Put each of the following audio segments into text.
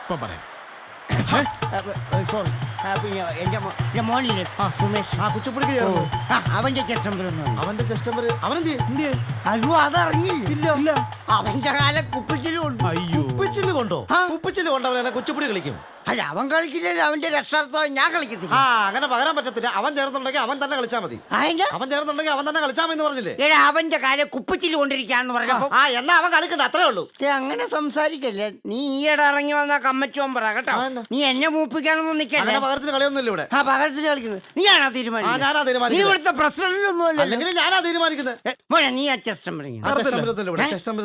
ഇപ്പം പറയാം. സോറി, എന്റെ മോനില്ലേ സുമേഷ്, കുച്ചിപ്പുടിക്ക് ചേർന്നു. അവന്റെ ചെസ്റ്റ് നമ്പർ അവന്റെ ചെസ്റ്റ് നമ്പർ അവനെന്ത്? അയ്യോ അതറിഞ്ഞില്ല. ഇല്ല. അവന്റെ കാലം കുപ്പിച്ചിലും ഉണ്ട്. അയ്യോ, കുപ്പിച്ചില് കൊണ്ടോ? കുപ്പിച്ചില് കൊണ്ടവനെ കുച്ചിപ്പുടി കളിക്കും. അല്ല അവൻ കളിച്ചില്ലല്ലോ, അവന്റെ രക്ഷാർത്ഥം ഞാൻ കളിക്കത്തില്ല. അങ്ങനെ പകരാൻ പറ്റത്തില്ല. അവൻ ചേർന്നുണ്ടെങ്കിൽ അവൻ തന്നെ കളിച്ചാൽ മതി. അവൻ ചേർന്നുണ്ടെങ്കിൽ അവൻ തന്നെ കളിച്ചാൽ മതി പറഞ്ഞില്ലേ? അവന്റെ കാലം കുപ്പിച്ചില് കൊണ്ടിരിക്കാന്ന് പറഞ്ഞപ്പോ എന്നാ അവൻ കളിക്കണ്ട, അത്രേ ഉള്ളൂ. അങ്ങനെ സംസാരിക്കല്ലേ. നീ ഈയിടെ ഇറങ്ങി വന്ന കമ്മച്ചോൻ പറ കേട്ടോ. നീ എന്നെ മൂപ്പിക്കാനൊന്നും നിൽക്കല്ലേ. പകരത്തിന് കളിയൊന്നുമില്ല ഇവിടെ. പകരത്തിന് കളിക്കുന്നത് നീയാണോ തീരുമാനിക്കുന്നത്? ഞാനാ നീ തീരുമാനിക്കുന്നത്. ഇവിടുത്തെ പ്രസിഡന്റ് ഒന്നും അല്ല. അല്ലെങ്കിൽ ഞാനാ തീരുമാനിക്കുന്നത്. മോനെ നീ ആ ചെസ്റ്റ് നമ്പർ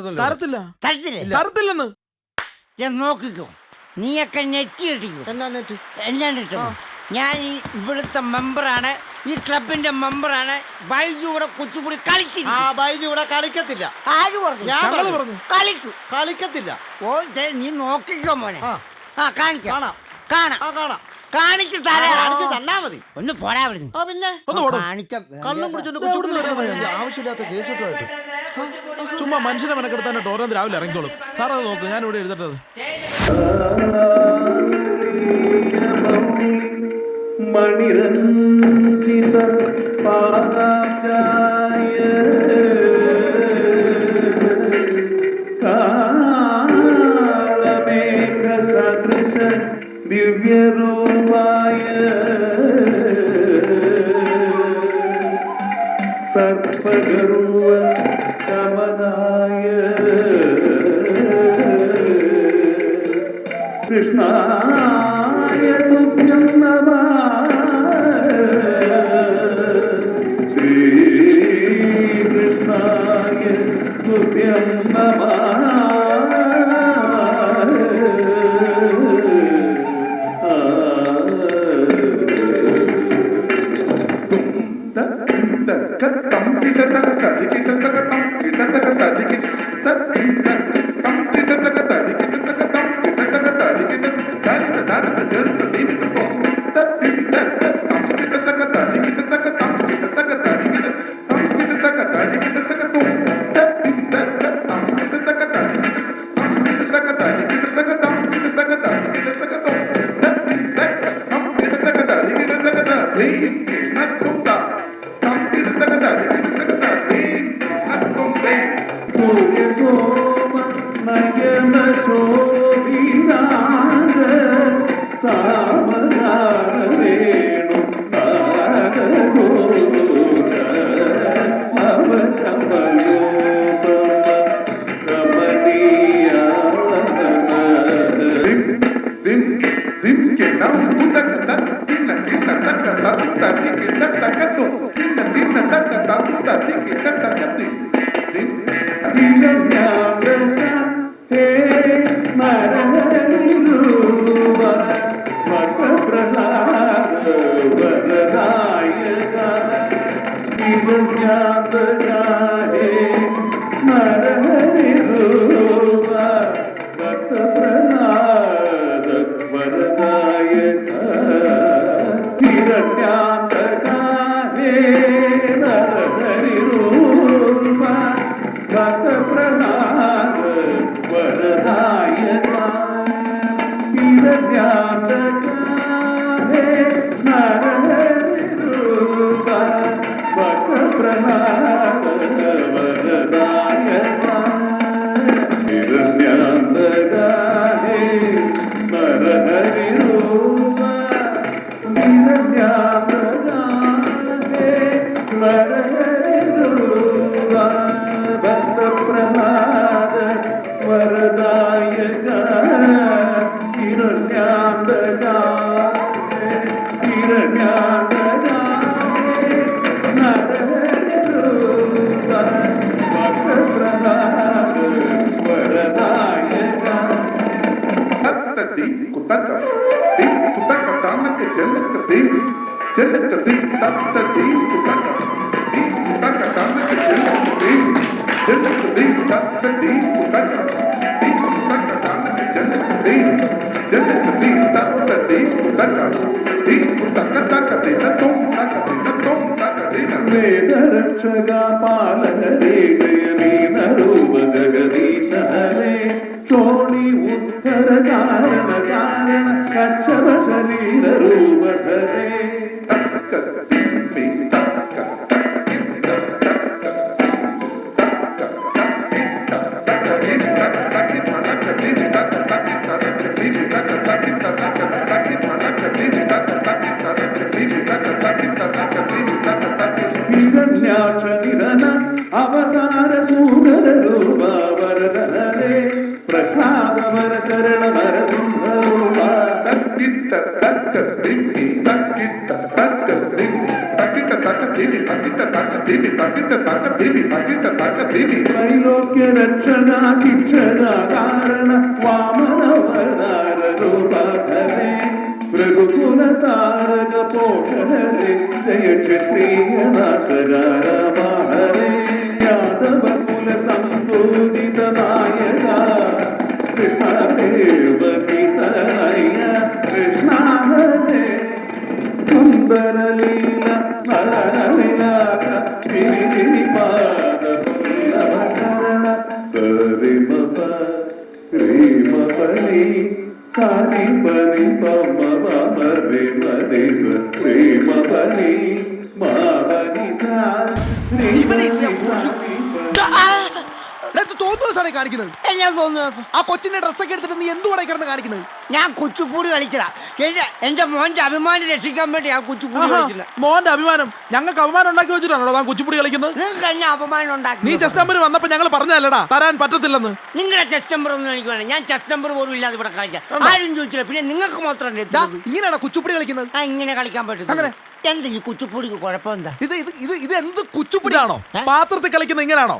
തരത്തില്ലെന്ന് നോക്കിക്കോ. നീയൊക്കെ നെറ്റ് കിട്ടിക്കോ. എല്ലാം കിട്ടും. ഞാൻ ഈ ഇവിടുത്തെ മെമ്പറാണ്, ഈ ക്ലബിന്റെ മെമ്പറാണ്. ബൈജു ഇവിടെ കുച്ചിപ്പുടി കളിച്ചില്ല. ബൈജു ഇവിടെ കളിക്കത്തില്ല. ആര് പറഞ്ഞു? ഞാൻ പറഞ്ഞു കളിക്കും. കളിക്കത്തില്ല. ഓ നീ നോക്കിക്കോ മോനെ. കാണിക്കാം. കാണാം. കാണിച്ചു തന്നാ മതി. ഒന്ന് പോരാ അവിടുന്ന്. പിന്നെ കള്ളം പിടിച്ചോണ്ട് ആവശ്യമില്ലാത്ത കേസിട്ടുമായിട്ട് ചുമ്മാ മനുഷ്യനെ മെനക്കെടുത്താനായിട്ട് ഓരോന്ന് രാവിലെ ഇറങ്ങിക്കോളും. സാർ അത് നോക്ക്, ഞാൻ ഇവിടെ എഴുതട്ടത്. മണിരഞ്ജിത പാദാചായ കാളമേഘ സദൃശ ദിവ്യരൂപായ സർപ്പഗർവ ശമനായ കൃഷ്ണായ തുഭ്യം നമഃ ശ്രീകൃഷ്ണായ തുഭ്യം നമഃ വേദരക്ഷക പാലകരേ ജയമീനരൂപ ജഗദീശ ഹരേ ചോളി ഉത്തര കാരണ അക്ഷര ശരീര രൂപധരേ ഹിരണ്യാക്ഷനിരന അവതാര സൂദര രൂപ വരദനരേ പ്രസാദവര ചരണവര സുന്ദരൂപ തക്കിട്ട തക്ക തിമ്മി തക്കിട്ട തക്ക തിമ്മി തക്കിട്ട തക്ക തിമ്മി തക്കിട്ട തക്ക തിമ്മി തക്കിട്ട തക്ക തിമ്മി തക്കിട്ട തക്ക തിമ്മി ത്രൈലോക്യ രക്ഷണ ശിക്ഷണ കാരണ വാമനവതാര രൂപധരേ രഘുകുല താരക പോഷണരേ ജയ ക്ഷത്രിയ നാശകാരമഹരേ യാദവ കുല സംബോധിത നായക കൃഷ്ണദേവ പിതനയ കൃഷ്ണഹരേ സുന്ദരലീല നരനവിലാക പാദപുല്ലവചരണ സരിമപ ശ്രീമപനി സാരി പനി പമ മമ രെ മരി ശ്രീമപനി മാമനി ഇവനെ ഇത് ഞാൻ കൊല്ലും. തോന്നുന്ന ദിവസമാണ് കാണിക്കുന്നത്. എല്ലാം തോന്നുന്നു ദിവസം. ആ കൊച്ചിന്റെ ഡ്രസ്സൊക്കെ എടുത്തിട്ട് നീ എന്തുകൂടെ കിടന്ന് കാണിക്കുന്നത്? ഞാൻ കുച്ചിപ്പൂടി കളിച്ചതാ. എന്റെ മോന്റെ അഭിമാനം രക്ഷിക്കാൻ വേണ്ടി ഞാൻ കുച്ചിപ്പൂടി കളിക്കുന്നത്. മോന്റെ അഭിമാനം ഞങ്ങൾക്ക് അഭിമാനം ഉണ്ടാക്കി വെച്ചിട്ടാണോ താൻ കുച്ചിപ്പുടി കളിക്കുന്നത്? നിങ്ങൾക്ക് തന്നെ അപമാനം ഉണ്ടാക്കി. നീ ചെസ്റ്റ് നമ്പർ വന്നപ്പോ ഞങ്ങൾ പറഞ്ഞല്ലടാ തരാൻ പറ്റത്തില്ലെന്ന്. നിങ്ങളുടെ ചെസ്റ്റ് നമ്പർ ഒന്നും എനിക്ക് വേണം. ഞാൻ ചെസ്റ്റ് നമ്പർ പോലും ഇല്ലാതെ ഇവിടെ കളിക്കാം. ആരും ചോദിച്ചില്ല. പിന്നെ നിങ്ങൾക്ക് മാത്രം ഇങ്ങനെയാണോ കുച്ചുപ്പിടി കളിക്കുന്നത്? ഇങ്ങനെ കളിക്കാൻ പറ്റും. അങ്ങനെ എന്താ ഈ കുച്ചിപ്പൂടിക്ക് കുഴപ്പമെന്താ? ഇത് എന്ത് കുച്ചുപ്പിടിയാണോ? പാത്രത്തിൽ കളിക്കുന്ന ഇങ്ങനാണോ?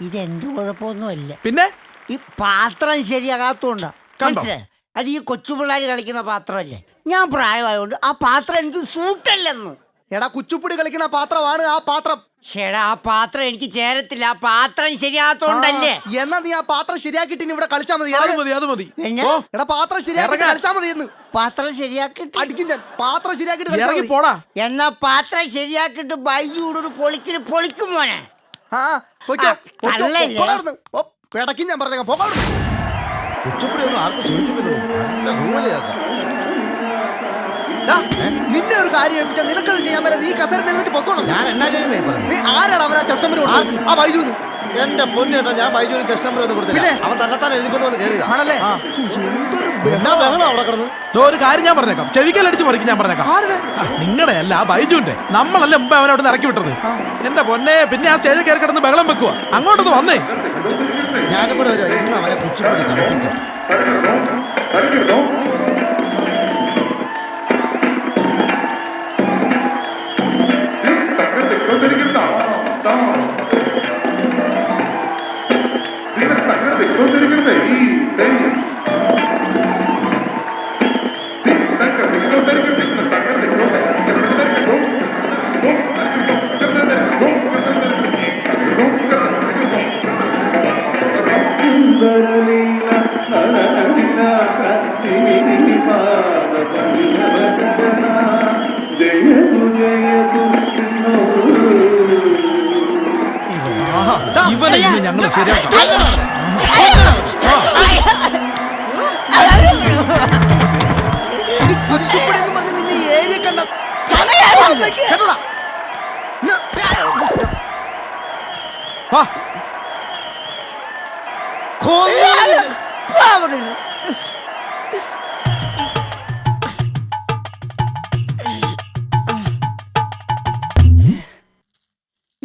ഇതെന്ത് കുഴപ്പമൊന്നുമല്ല. പിന്നെ ഈ പാത്രം ശരിയാകാത്തോണ്ടാ. കണ്ടോ? മനസ്സിലായി? അത് ഈ കൊച്ചു പിള്ളേർ കളിക്കുന്ന പാത്രമല്ലേ. ഞാൻ പ്രായമായതുകൊണ്ട് ആ പാത്രം എനിക്ക് സൂട്ടല്ലെന്ന്. എടാ കുച്ചുപ്പിടി കളിക്കുന്ന പാത്രമാണ് ആ പാത്രം. ചേടാ ആ പാത്രം എനിക്ക് ചേരത്തില്ല. ആ പാത്രം ശരിയാകാത്തോണ്ടല്ലേ. എന്നാ നീ ആ പാത്രം ശരിയാക്കിട്ട് ഇവിടെ കളിച്ചാ മതി. അത് മതി അത് മതി. എന്നാ? ഓ, എടാ പാത്രം ശരിയാക്കിട്ട് കളിച്ചാ മതി എന്ന്. പാത്രം ശരിയാക്കിട്ട് അടിക്കും ഞാൻ. പാത്രം ശരിയാക്കിട്ട് കളിച്ചാ ഇറങ്ങി മതി. പോടാ. എന്നാ പാത്രം ശരിയാക്കിട്ട് ബൈജൂടൊരു പൊളിക്കും മോനെ. തള്ളല്ലേ? പിടക്കും ഞാൻ പറഞ്ഞേക്കാം. കുച്ചുപ്പിടി ഒന്നും ആർക്കും സൂചിക്കുന്നില്ലോ. നല്ല കൂമലിയാക്കാം. നിന്നെ ഒരു കാര്യം ഏൽപ്പിച്ചാൽ നിനക്കത് ചെയ്യാൻ പറ്റാ. നീ കസര നിന്നിട്ട് പൊക്കോണം. ഞാൻ എന്നാ ചെയ്യുന്നേ പറഞ്ഞു. നീ ആരാണ് അവനാ ചെസ്റ്റ് നമ്പർ കൊടുത്തത്? ആ ബൈജുന്ന്. എന്റെ പൊന്നേട്ടാ ഞാൻ ബൈജുവിന് ചെസ്റ്റ് നമ്പർ ഒന്നും കൊടുത്തില്ല. അവൻ തന്നെത്താൻ എഴുതിക്കൊണ്ട് വന്ന് കയറിയതാ. ആണല്ലേ? എന്തൊരു ബഹളം അവിടെ കിടന്നു. ഒരു കാര്യം ഞാൻ പറഞ്ഞേക്കാം. ചെവിക്കലടിച്ച് പറിക്കും ഞാൻ പറഞ്ഞേക്കാം. നിങ്ങളുടെ അല്ല ആ ബൈജുന്റെ. നമ്മളല്ലേ മുമ്പ് അവനെ അവിടെ ഇറക്കി വിട്ടത്. എന്റെ പൊന്നെ പിന്നെ ആ സ്റ്റേജിൽ കയറി കിടന്ന് ബഹളം വെക്കുക. അങ്ങോട്ടൊന്ന് വന്നേ. ഞാനിവിടെ വരും. ഇന്ന് അവനെ കുച്ചുപ്പിടി കളിപ്പിക്കാം. ഇവനെ ഇന്ന് ഞങ്ങൾ ശരിയാക്കാം. കുച്ചുപ്പിടി എന്ന് പറഞ്ഞ് നിന്നെ ഏരിയ കണ്ട കേട്ടോടാ.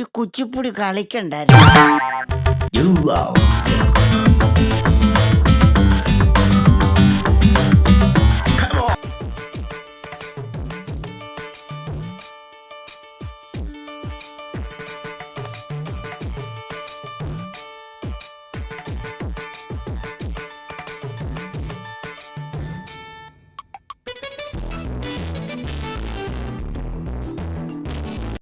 ഈ കുച്ചിപ്പുടി കളിക്കണ്ടായിരുന്നു.